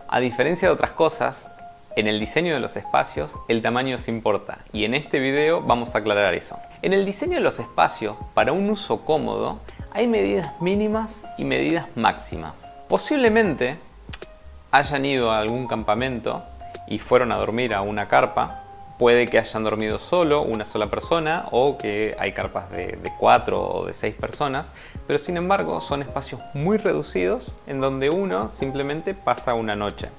A diferencia de otras cosas, en el diseño de los espacios el tamaño sí importa, y en este video vamos a aclarar eso. En el diseño de los espacios, para un uso cómodo, hay medidas mínimas y medidas máximas. Posiblemente hayan ido a algún campamento y fueron a dormir a una carpa. Puede que hayan dormido solo, una sola persona, o que hay carpas de 4 o de 6 personas, pero sin embargo son espacios muy reducidos en donde uno simplemente pasa una noche.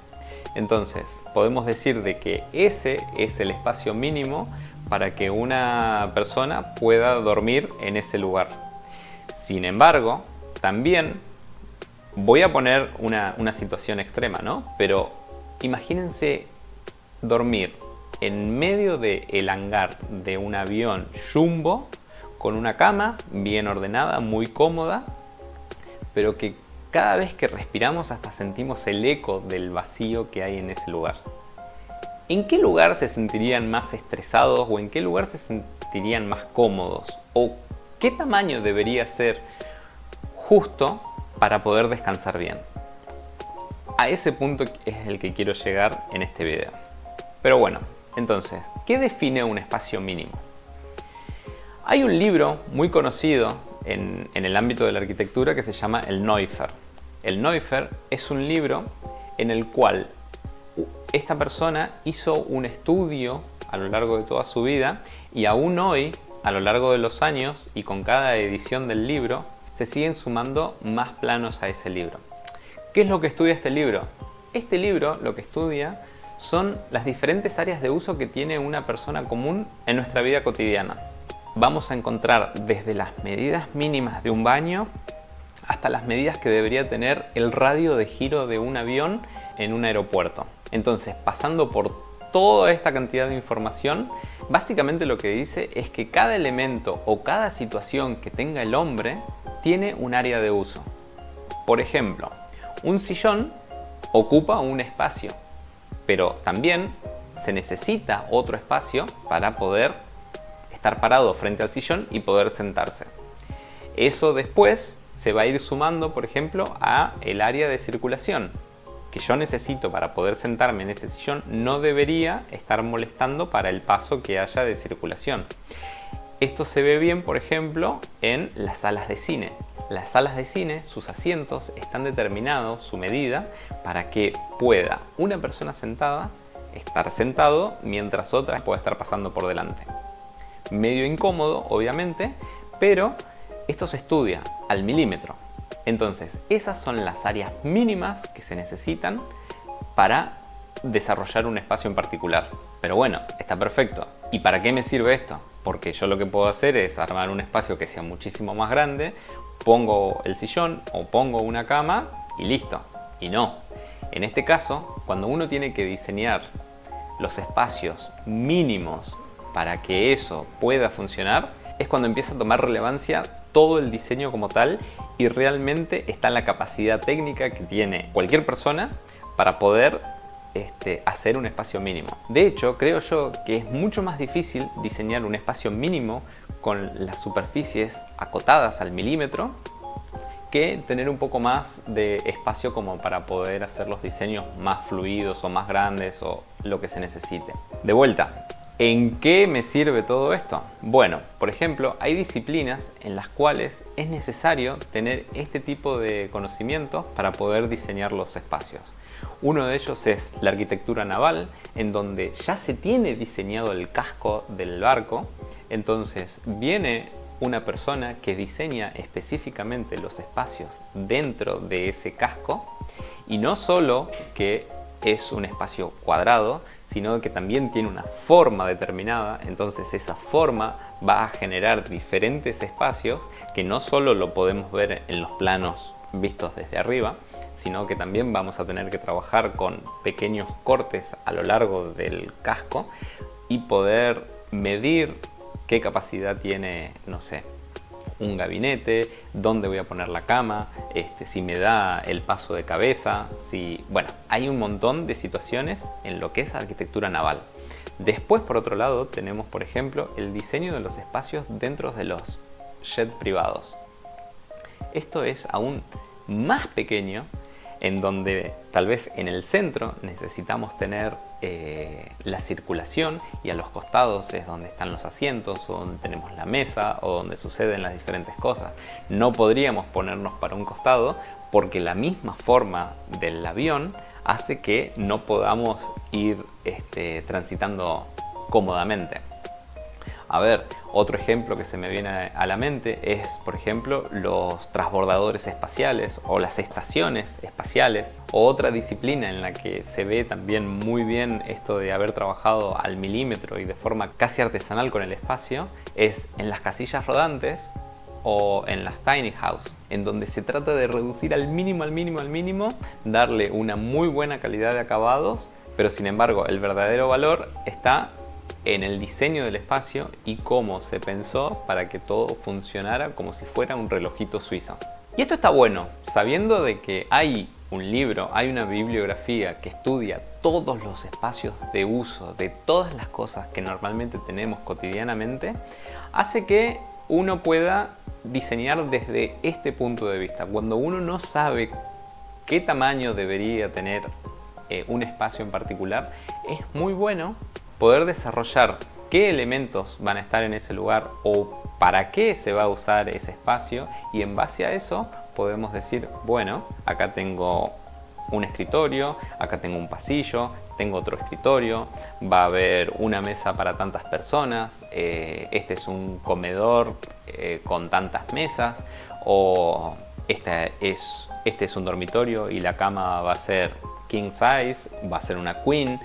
Entonces podemos decir de que ese es el espacio mínimo para que una persona pueda dormir en ese lugar. Sin embargo, también voy a poner una situación extrema, ¿no? Pero imagínense dormir en medio del hangar de un avión jumbo con una cama bien ordenada, muy cómoda, pero que cada vez que respiramos hasta sentimos el eco del vacío que hay en ese lugar. ¿En qué lugar se sentirían más estresados o en qué lugar se sentirían más cómodos? ¿O qué tamaño debería ser justo para poder descansar bien? A ese punto es el que quiero llegar en este video. Pero bueno, entonces, ¿qué define un espacio mínimo? Hay un libro muy conocido en el ámbito de la arquitectura que se llama el Neuffer. El Neuffer es un libro en el cual esta persona hizo un estudio a lo largo de toda su vida y aún hoy, a lo largo de los años y con cada edición del libro, se siguen sumando más planos a ese libro. ¿Qué es lo que estudia este libro? Este libro lo que estudia son las diferentes áreas de uso que tiene una persona común en nuestra vida cotidiana. Vamos a encontrar desde las medidas mínimas de un baño hasta las medidas que debería tener el radio de giro de un avión en un aeropuerto. Entonces, pasando por toda esta cantidad de información, básicamente lo que dice es que cada elemento o cada situación que tenga el hombre tiene un área de uso. Por ejemplo, un sillón ocupa un espacio, pero también se necesita otro espacio para poder estar parado frente al sillón y poder sentarse. Eso después se va a ir sumando, por ejemplo, a el área de circulación que yo necesito para poder sentarme en ese sillón. No debería estar molestando para el paso que haya de circulación. Esto se ve bien, por ejemplo, en las salas de cine. Las salas de cine, sus asientos están determinados, su medida, para que pueda una persona sentada estar sentado mientras otra pueda estar pasando por delante. Medio incómodo, obviamente, pero esto se estudia al milímetro. Entonces, esas son las áreas mínimas que se necesitan para desarrollar un espacio en particular. Pero bueno, está perfecto. ¿Y para qué me sirve esto? Porque yo lo que puedo hacer es armar un espacio que sea muchísimo más grande, pongo el sillón o pongo una cama y listo. Y no. En este caso, cuando uno tiene que diseñar los espacios mínimos para que eso pueda funcionar, es cuando empieza a tomar relevancia todo el diseño como tal y realmente está en la capacidad técnica que tiene cualquier persona para poder hacer un espacio mínimo. De hecho, creo yo que es mucho más difícil diseñar un espacio mínimo con las superficies acotadas al milímetro que tener un poco más de espacio como para poder hacer los diseños más fluidos o más grandes o lo que se necesite. De vuelta, ¿en qué me sirve todo esto? Bueno, por ejemplo, hay disciplinas en las cuales es necesario tener este tipo de conocimientos para poder diseñar los espacios. Uno de ellos es la arquitectura naval, en donde ya se tiene diseñado el casco del barco. Entonces viene una persona que diseña específicamente los espacios dentro de ese casco, y no solo que es un espacio cuadrado, sino que también tiene una forma determinada. Entonces esa forma va a generar diferentes espacios que no solo lo podemos ver en los planos vistos desde arriba, sino que también vamos a tener que trabajar con pequeños cortes a lo largo del casco y poder medir qué capacidad tiene, no sé, un gabinete, dónde voy a poner la cama, si me da el paso de cabeza, bueno, hay un montón de situaciones en lo que es arquitectura naval. Después, por otro lado, tenemos, por ejemplo, el diseño de los espacios dentro de los jets privados. Esto es aún más pequeño en donde tal vez en el centro necesitamos tener la circulación y a los costados es donde están los asientos o donde tenemos la mesa o donde suceden las diferentes cosas. No podríamos ponernos para un costado porque la misma forma del avión hace que no podamos ir transitando cómodamente. A ver, otro ejemplo que se me viene a la mente es, por ejemplo, los transbordadores espaciales o las estaciones espaciales, o otra disciplina en la que se ve también muy bien esto de haber trabajado al milímetro y de forma casi artesanal con el espacio, es en las casillas rodantes o en las tiny house, en donde se trata de reducir al mínimo, darle una muy buena calidad de acabados, pero sin embargo el verdadero valor está en el diseño del espacio y cómo se pensó para que todo funcionara como si fuera un relojito suizo. Y esto está bueno, sabiendo de que hay un libro, hay una bibliografía que estudia todos los espacios de uso de todas las cosas que normalmente tenemos cotidianamente, hace que uno pueda diseñar desde este punto de vista. Cuando uno no sabe qué tamaño debería tener un espacio en particular, es muy bueno poder desarrollar qué elementos van a estar en ese lugar o para qué se va a usar ese espacio, y en base a eso podemos decir, bueno, acá tengo un escritorio, acá tengo un pasillo, tengo otro escritorio, va a haber una mesa para tantas personas, este es un comedor con tantas mesas, o este es un dormitorio y la cama va a ser king size, va a ser una queen.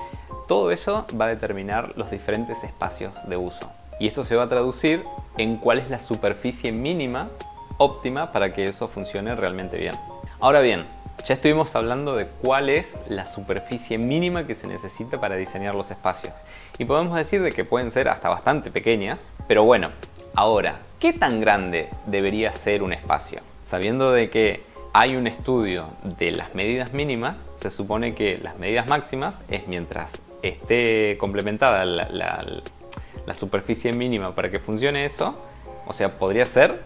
Todo eso va a determinar los diferentes espacios de uso. Y esto se va a traducir en cuál es la superficie mínima óptima para que eso funcione realmente bien. Ahora bien, ya estuvimos hablando de cuál es la superficie mínima que se necesita para diseñar los espacios. Y podemos decir de que pueden ser hasta bastante pequeñas. Pero bueno, ahora, ¿qué tan grande debería ser un espacio? Sabiendo de que hay un estudio de las medidas mínimas, se supone que las medidas máximas es mientras esté complementada la superficie mínima para que funcione eso, o sea, podría ser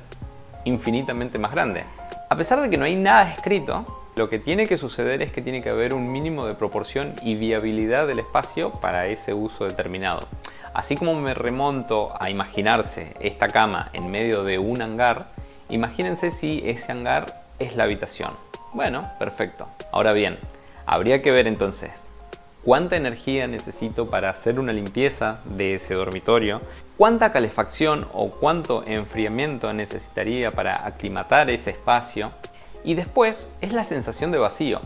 infinitamente más grande. A pesar de que no hay nada escrito, lo que tiene que suceder es que tiene que haber un mínimo de proporción y viabilidad del espacio para ese uso determinado. Así como me remonto a imaginarse esta cama en medio de un hangar, imagínense si ese hangar es la habitación. Bueno, perfecto. Ahora bien, habría que ver entonces cuánta energía necesito para hacer una limpieza de ese dormitorio, cuánta calefacción o cuánto enfriamiento necesitaría para aclimatar ese espacio, y después es la sensación de vacío.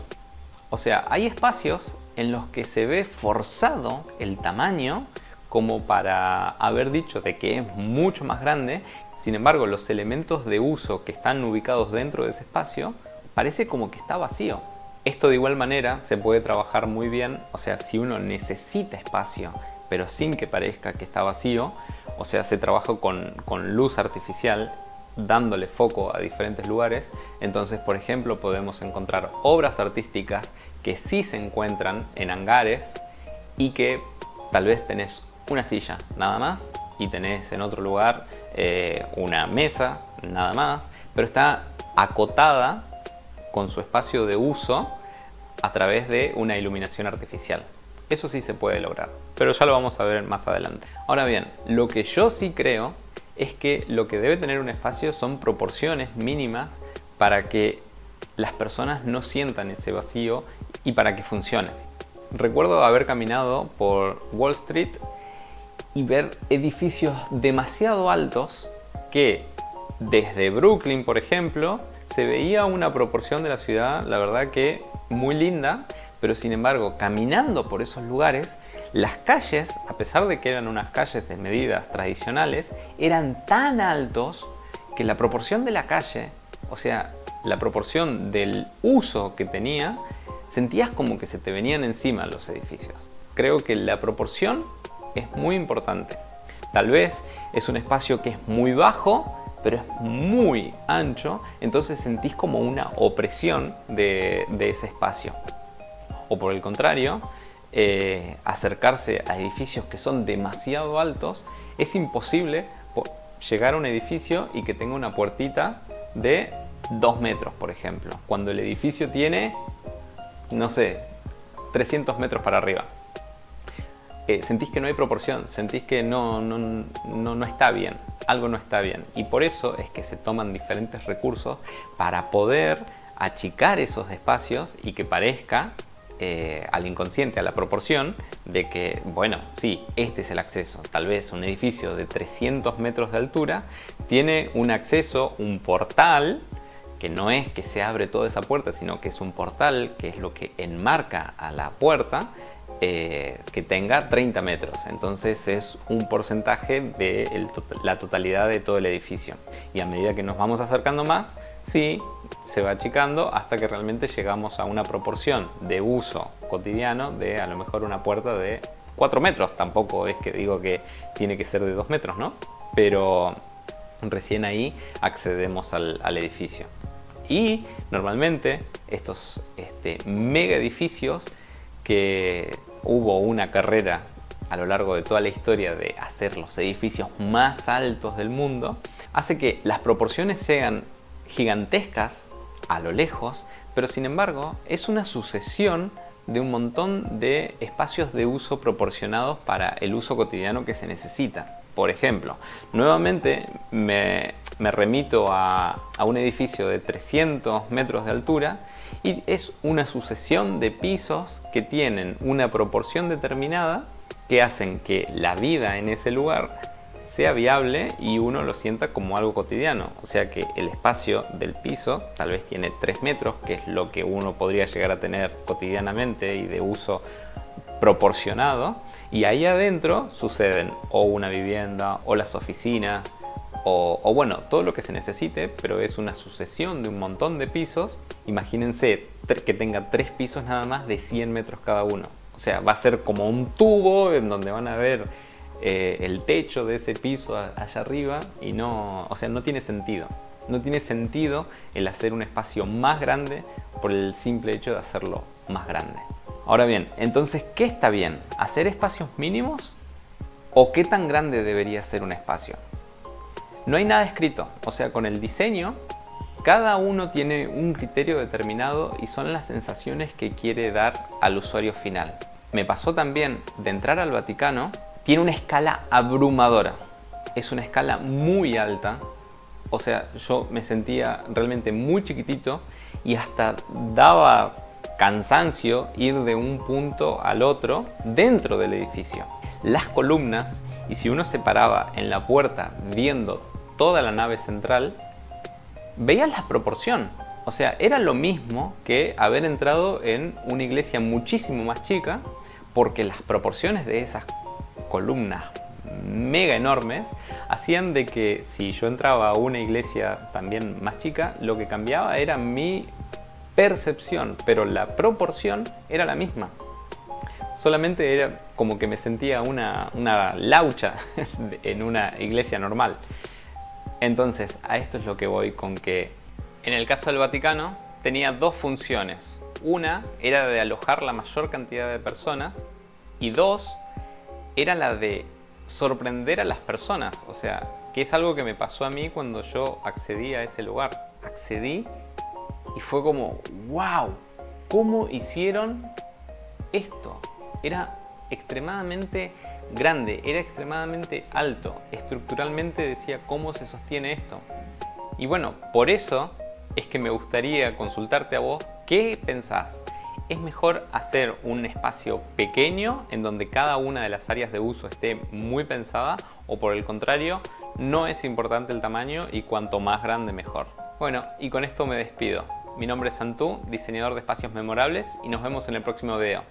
O sea, hay espacios en los que se ve forzado el tamaño como para haber dicho de que es mucho más grande. Sin embargo, los elementos de uso que están ubicados dentro de ese espacio parece como que está vacío. Esto de igual manera se puede trabajar muy bien, o sea, si uno necesita espacio, pero sin que parezca que está vacío, o sea, se trabaja con luz artificial, dándole foco a diferentes lugares. Entonces, por ejemplo, podemos encontrar obras artísticas que sí se encuentran en hangares y que tal vez tenés una silla nada más y tenés en otro lugar una mesa nada más, pero está acotada con su espacio de uso a través de una iluminación artificial. Eso sí se puede lograr, pero ya lo vamos a ver más adelante. Ahora bien, lo que yo sí creo es que lo que debe tener un espacio son proporciones mínimas para que las personas no sientan ese vacío y para que funcione. Recuerdo haber caminado por Wall Street y ver edificios demasiado altos que desde Brooklyn, por ejemplo, se veía una proporción de la ciudad, la verdad que muy linda, pero sin embargo, caminando por esos lugares, las calles, a pesar de que eran unas calles de medidas tradicionales, eran tan altos que la proporción de la calle, o sea, la proporción del uso que tenía, sentías como que se te venían encima los edificios. Creo que la proporción es muy importante. Tal vez es un espacio que es muy bajo, pero es muy ancho, entonces sentís como una opresión de ese espacio. O por el contrario, acercarse a edificios que son demasiado altos, es imposible llegar a un edificio y que tenga una puertita de 2 metros, por ejemplo, cuando el edificio tiene no sé, 300 metros para arriba. Sentís que no hay proporción, sentís que no está bien, algo no está bien. Y por eso es que se toman diferentes recursos para poder achicar esos espacios y que parezca al inconsciente, a la proporción de que, bueno, sí, este es el acceso. Tal vez un edificio de 300 metros de altura tiene un acceso, un portal, que no es que se abre toda esa puerta, sino que es un portal, que es lo que enmarca a la puerta, que tenga 30 metros. Entonces es un porcentaje de la totalidad de todo el edificio. Y a medida que nos vamos acercando más, sí, se va achicando hasta que realmente llegamos a una proporción de uso cotidiano de a lo mejor una puerta de 4 metros. Tampoco es que digo que tiene que ser de 2 metros, ¿no? Pero recién ahí accedemos al edificio. Y normalmente estos mega edificios, que hubo una carrera a lo largo de toda la historia de hacer los edificios más altos del mundo, hace que las proporciones sean gigantescas a lo lejos, pero sin embargo es una sucesión de un montón de espacios de uso proporcionados para el uso cotidiano que se necesita. Por ejemplo, nuevamente me remito a un edificio de 300 metros de altura y es una sucesión de pisos que tienen una proporción determinada que hacen que la vida en ese lugar sea viable y uno lo sienta como algo cotidiano. O sea que el espacio del piso tal vez tiene 3 metros, que es lo que uno podría llegar a tener cotidianamente y de uso proporcionado, y ahí adentro suceden o una vivienda o las oficinas o bueno, todo lo que se necesite, pero es una sucesión de un montón de pisos. Imagínense que tenga 3 pisos nada más de 100 metros cada uno. O sea, va a ser como un tubo en donde van a ver el techo de ese piso allá arriba y no, o sea, no tiene sentido. No tiene sentido el hacer un espacio más grande por el simple hecho de hacerlo más grande. Ahora bien, entonces, ¿qué está bien? ¿Hacer espacios mínimos? ¿O qué tan grande debería ser un espacio? No hay nada escrito, o sea, con el diseño, cada uno tiene un criterio determinado y son las sensaciones que quiere dar al usuario final. Me pasó también de entrar al Vaticano, tiene una escala abrumadora, es una escala muy alta, o sea, yo me sentía realmente muy chiquitito y hasta daba cansancio ir de un punto al otro dentro del edificio. Las columnas, y si uno se paraba en la puerta viendo toda la nave central, veías la proporción. O sea, era lo mismo que haber entrado en una iglesia muchísimo más chica, porque las proporciones de esas columnas mega enormes hacían de que si yo entraba a una iglesia también más chica, lo que cambiaba era mi percepción, pero la proporción era la misma. Solamente era como que me sentía una laucha en una iglesia normal. Entonces, a esto es lo que voy con que en el caso del Vaticano tenía 2 funciones. Una era de alojar la mayor cantidad de personas y 2 era la de sorprender a las personas. O sea, que es algo que me pasó a mí cuando yo accedí a ese lugar. Accedí y fue como, wow, ¿cómo hicieron esto? Era extremadamente grande, era extremadamente alto. Estructuralmente decía, ¿cómo se sostiene esto? Y bueno, por eso es que me gustaría consultarte a vos, ¿qué pensás? ¿Es mejor hacer un espacio pequeño en donde cada una de las áreas de uso esté muy pensada? ¿O por el contrario, no es importante el tamaño y cuanto más grande mejor? Bueno, y con esto me despido. Mi nombre es Santú, diseñador de espacios memorables, y nos vemos en el próximo video.